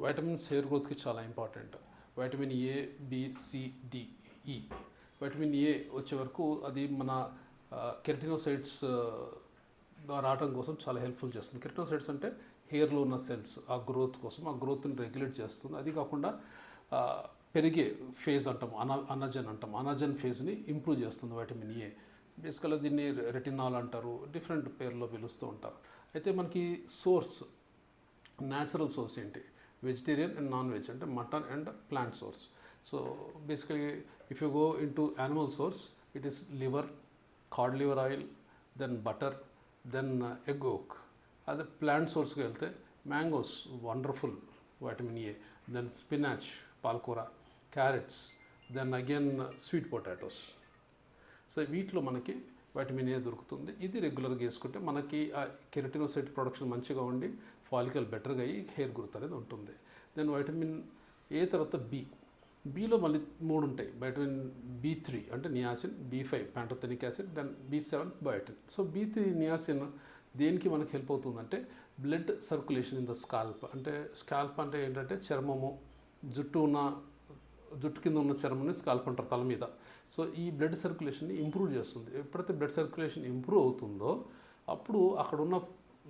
Vitamins hair గ్రోత్కి చాలా important. Vitamin A, B, C, D, E. Vitamin A వచ్చే వరకు అది మన కెరటినోసైడ్స్ రావడం కోసం చాలా హెల్ప్ఫుల్ చేస్తుంది. కెరటినోసైడ్స్ అంటే హెయిర్లో ఉన్న సెల్స్, ఆ గ్రోత్ కోసం, ఆ గ్రోత్ని రెగ్యులేట్ చేస్తుంది. అది కాకుండా పెరిగే ఫేజ్ అంటాం, అనజన్ అంటాం, అనజన్ ఫేజ్ని ఇంప్రూవ్ చేస్తుంది వైటమిన్ ఏ. బేసికల్గా దీన్ని రెటినాల్ అంటారు, డిఫరెంట్ పేర్లో పిలుస్తూ ఉంటారు. అయితే మనకి సోర్స్, న్యాచురల్ సోర్స్ ఏంటి? వెజిటేరియన్ అండ్ నాన్ వెజ్, అంటే mutton and plant source. So basically if you go into animal source, it is liver, cod liver oil, then butter, then egg yolk. అదే plant సోర్స్కి వెళ్తే mangoes wonderful vitamin A, then spinach పాలకూర, carrots, then again sweet potatoes. So వీటిలో మనకి vitamin A దొరుకుతుంది. ఇది రెగ్యులర్గా వేసుకుంటే మనకి ఆ కెరటినోసైట్ ప్రొడక్షన్ మంచిగా ఉండి ఫాలికల్ బెటర్గా అయ్యి హెయిర్ గ్రోత్ అనేది ఉంటుంది. దెన్ వైటమిన్ ఏ తర్వాత బిలో మళ్ళీ 3 ఉంటాయి. వైటమిన్ B3 అంటే niacin, B5 pantothenic acid, then B7 biotin. So B3 niacin దేనికి మనకి హెల్ప్ అవుతుందంటే blood circulation in the scalp. అంటే స్కాల్ప్ అంటే ఏంటంటే చర్మము, జుట్టు కింద ఉన్న చర్మని స్కాల్ప్ అంటారు, తల మీద. సో ఈ బ్లడ్ సర్క్యులేషన్ని ఇంప్రూవ్ చేస్తుంది. ఎప్పుడైతే బ్లడ్ సర్క్యులేషన్ ఇంప్రూవ్ అవుతుందో అప్పుడు అక్కడ ఉన్న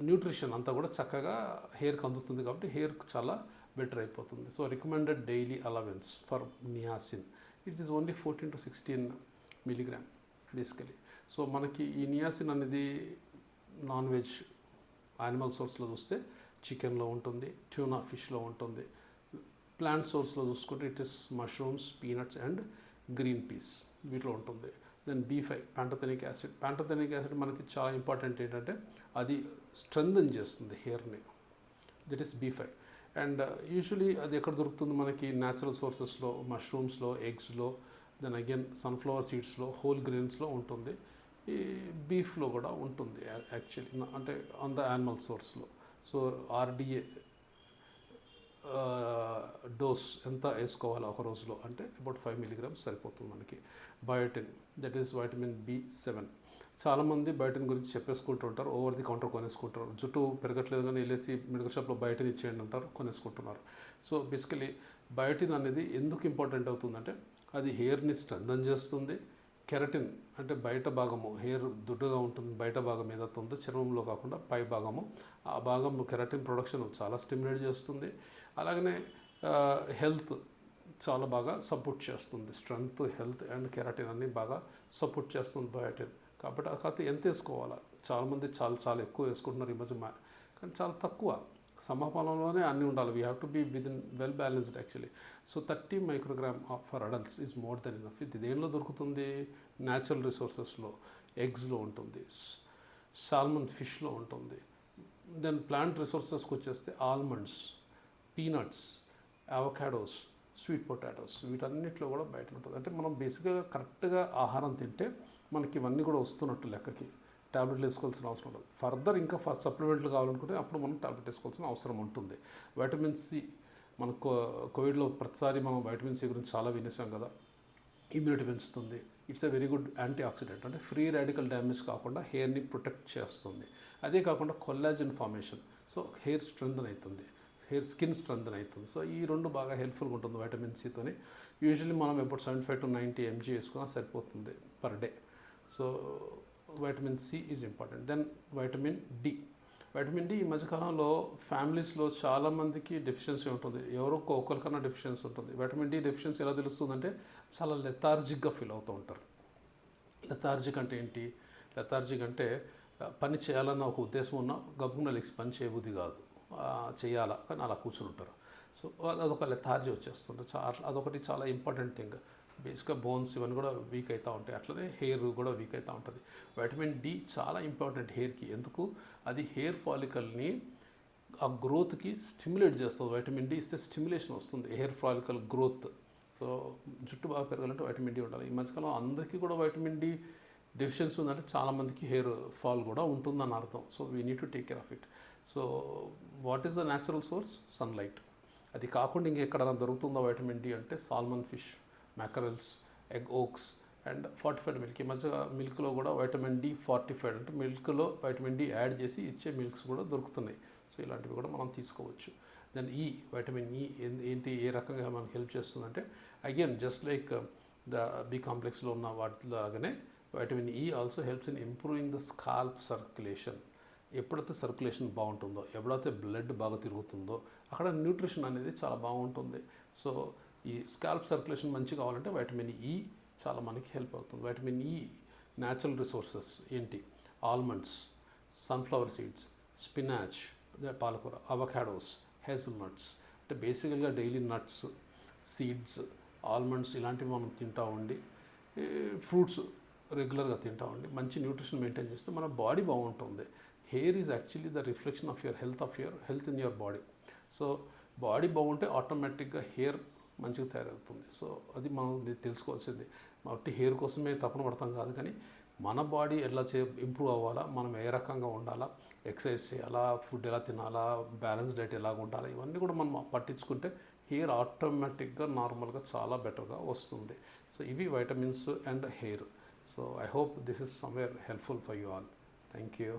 న్యూట్రిషన్ అంతా కూడా చక్కగా హెయిర్కి అందుతుంది, కాబట్టి హెయిర్ చాలా బెటర్ అయిపోతుంది. So recommended daily allowance for niacin, it is only 14 to 16 milligram basically. So మనకి ఈ నియాసిన్ అనేది నాన్ వెజ్ యానిమల్ సోర్స్లో చూస్తే చికెన్లో ఉంటుంది, ట్యూనా ఫిష్లో ఉంటుంది. ప్లాంట్ సోర్స్లో చూసుకుంటే it is mushrooms, peanuts and green peas, వీటిలో ఉంటుంది. Then B5 pantothenic acid. Pantothenic acid మనకి చాలా ఇంపార్టెంట్ ఏంటంటే అది స్ట్రెంథన్ చేస్తుంది హెయిర్ని, that is B5. And usually అది ఎక్కడ దొరుకుతుంది మనకి? న్యాచురల్ సోర్సెస్లో, మష్రూమ్స్లో, ఎగ్స్లో, దెన్ అగైన్ సన్ఫ్లవర్ సీడ్స్లో, హోల్ గ్రెయిన్స్లో ఉంటుంది. ఈ బీఫ్లో కూడా ఉంటుంది యాక్చువల్లీ, అంటే ఆన్ ద యానిమల్ సోర్స్లో. సో RDA డోస్ ఎంత వేసుకోవాలి ఒక రోజులో అంటే అబౌట్ 5 milligrams సరిపోతుంది మనకి. Biotin, that is vitamin B7. చాలామంది బయోటిన్ గురించి చెప్పేసుకుంటూ ఉంటారు, ఓవర్ ది కౌంటర్ కొనేసుకుంటారు. జుట్టు పెరగట్లేదు కానీ వెళ్ళేసి మెడికల్ షాప్లో బయోటిన్ ఇచ్చేయండి అంటారు, కొనేసుకుంటున్నారు. సో బేసికలీ బయోటిన్ అనేది ఎందుకు ఇంపార్టెంట్ అవుతుందంటే అది హెయిర్ని స్ట్రెంథన్ చేస్తుంది. కెరటిన్ అంటే బయట భాగము, హెయిర్ దుడ్డుగా ఉంటుంది బయట భాగం ఏదైతే ఉందో చర్మంలో కాకుండా పై భాగము, ఆ భాగంలో కెరటిన్ ప్రొడక్షన్ చాలా స్టిమ్యులేట్ చేస్తుంది. అలాగనే హెల్త్ చాలా బాగా సపోర్ట్ చేస్తుంది. స్ట్రెంగ్త్, హెల్త్ అండ్ కెరటిన్ అన్ని బాగా సపోర్ట్ చేస్తుంది బయోటిన్. కాబట్టి ఆ కథ ఎంత వేసుకోవాలా? చాలామంది చాలా ఎక్కువ వేసుకుంటున్నారు ఈ మధ్య, కానీ చాలా తక్కువ. సమపాలంలోనే అన్నీ ఉండాలి. We have to be within well balanced actually. So 30 microgram for adults is more than enough. ఇది దేనిలో దొరుకుతుంది? న్యాచురల్ రిసోర్సెస్లో, ఎగ్స్లో ఉంటుంది, సాల్మన్ ఫిష్లో ఉంటుంది. దెన్ ప్లాంట్ రిసోర్సెస్కి వచ్చేస్తే almonds, peanuts, avocados, sweet potatoes, వీటన్నిటిలో కూడా బయట ఉంటుంది. అంటే మనం బేసిక్గా కరెక్ట్గా ఆహారం తింటే మనకి ఇవన్నీ కూడా వస్తున్నట్టు లెక్కకి. ట్యాబ్లెట్లు వేసుకోవాల్సిన అవసరం ఉండదు. ఫర్దర్ ఇంకా సప్లిమెంట్లు కావాలనుకుంటే అప్పుడు మనం ట్యాబ్లెట్ వేసుకోవాల్సిన అవసరం ఉంటుంది. వైటమిన్ సి, మనకు కోవిడ్లో ప్రతిసారి మనం వైటమిన్ సి గురించి చాలా వినేసాం కదా. ఇమ్యూనిటీ పెంచుతుంది. It's a very good anti oxidant, అంటే ఫ్రీ రాడికల్ డ్యామేజ్ కాకుండా హెయిర్ని ప్రొటెక్ట్ చేస్తుంది. అదే కాకుండా collagen formation, so hair strengthen అవుతుంది, హెయిర్ స్కిన్ స్ట్రెంథన్ అవుతుంది. సో ఈ రెండు బాగా హెల్ప్ఫుల్గా ఉంటుంది వైటమిన్ సితోని. యూజువల్లీ మనం ఎప్పుడు 75 to 90 mg వేసుకున్నా సరిపోతుంది per day. So vitamin C is important. Then vitamin D. Vitamin D ఈ మధ్యకాలంలో ఫ్యామిలీస్లో చాలామందికి డెఫిషియన్సీ ఉంటుంది, ఎవరో ఒకరికన్నా డెఫిషియన్సీ ఉంటుంది. వైటమిన్ డి డెఫిషియన్సీ ఎలా తెలుస్తుందంటే చాలా లెథార్జిక్గా ఫీల్ అవుతూ ఉంటారు. లెథార్జిక్ అంటే ఏంటి? లెథార్జిక్ అంటే పని చేయాలన్న ఒక ఉద్దేశం ఉన్న గబుకున్న లెగ్స్ పని చేయబుద్ధి కాదు, చేయాలా కానీ అలా కూర్చుని ఉంటారు. సో అదొక లెథార్జీ వచ్చేస్తుంది. అదొకటి చాలా ఇంపార్టెంట్ థింగ్. బేసిక్గా బోన్స్ ఇవన్నీ కూడా వీక్ అవుతూ ఉంటాయి, అట్లనే హెయిర్ కూడా వీక్ అవుతూ ఉంటుంది. వైటమిన్ డి చాలా ఇంపార్టెంట్ హెయిర్కి. ఎందుకు? అది హెయిర్ ఫాలికల్ని ఆ గ్రోత్కి స్టిమ్యులేట్ చేస్తుంది. వైటమిన్ డి ఇస్తే స్టిమ్యులేషన్ వస్తుంది, హెయిర్ ఫాలికల్ గ్రోత్. సో జుట్టు బాగా పెరగాలంటే వైటమిన్ డి ఉండాలి. ఈ మధ్యకాలం అందరికీ కూడా వైటమిన్ డి డెఫిషియన్సీ ఉందంటే చాలామందికి హెయిర్ ఫాల్ కూడా ఉంటుందని అర్థం. So we need to take care of it. So what is the natural source? Sunlight. అది కాకుండా ఇంకెక్కడైనా దొరుకుతుందో వైటమిన్ డి అంటే salmon fish, mackerels, egg yolks and fortified milk. ఈ మధ్య మిల్క్లో కూడా వైటమిన్ డి ఫార్టిఫైడ్, అంటే మిల్క్లో వైటమిన్ డి యాడ్ చేసి ఇచ్చే మిల్క్స్ కూడా దొరుకుతున్నాయి. సో ఇలాంటివి కూడా మనం తీసుకోవచ్చు. దెన్ ఈ వైటమిన్ ఈ ఏంటి, ఏ రకంగా మనకి హెల్ప్ చేస్తుందంటే, again just like the B కాంప్లెక్స్లో ఉన్న వాటిలాగానే vitamin E also helps in improving the scalp circulation. ఎప్పుడైతే సర్క్యులేషన్ బాగుంటుందో, ఎప్పుడైతే బ్లడ్ బాగా తిరుగుతుందో, అక్కడ న్యూట్రిషన్ అనేది చాలా బాగుంటుంది. సో ఈ స్కాల్ప్ సర్క్యులేషన్ మంచిగా కావాలంటే వైటమిన్ ఈ చాలా మనకి హెల్ప్ అవుతుంది. వైటమిన్ ఈ న్యాచురల్ రిసోర్సెస్ ఏంటి, ఆల్మండ్స్, సన్ఫ్లవర్ సీడ్స్, స్పినాచ్, పాలకూర, అవకాడోస్, హేజల్నట్స్, అంటే బేసికల్గా డైలీ నట్స్, సీడ్స్, ఆల్మండ్స్ ఇలాంటివి మనం తింటూ ఉండి, ఫ్రూట్స్ రెగ్యులర్గా తింటూ ఉండి మంచి న్యూట్రిషన్ మెయింటైన్ చేస్తే మన బాడీ బాగుంటుంది. Hair is actually the reflection of your health in your body. So body బాగుంటే ఆటోమేటిక్గా హెయిర్ మంచిగా తయారవుతుంది. సో అది మనం తెలుసుకోవాల్సింది. కాబట్టి హెయిర్ కోసమే తపన పడతాం కాదు, కానీ మన బాడీ ఎలా ఇంప్రూవ్ అవ్వాలా, మనం ఏ రకంగా ఉండాలా, ఎక్సర్సైజ్ చేయాలా, ఫుడ్ ఎలా తినాలా, బ్యాలెన్స్ డైట్ ఎలాగ ఉండాలా, ఇవన్నీ కూడా మనం పట్టించుకుంటే హెయిర్ ఆటోమేటిక్గా నార్మల్గా చాలా బెటర్గా వస్తుంది. సో ఇవి vitamins and hair. So I hope this is somewhere helpful for you all. Thank you.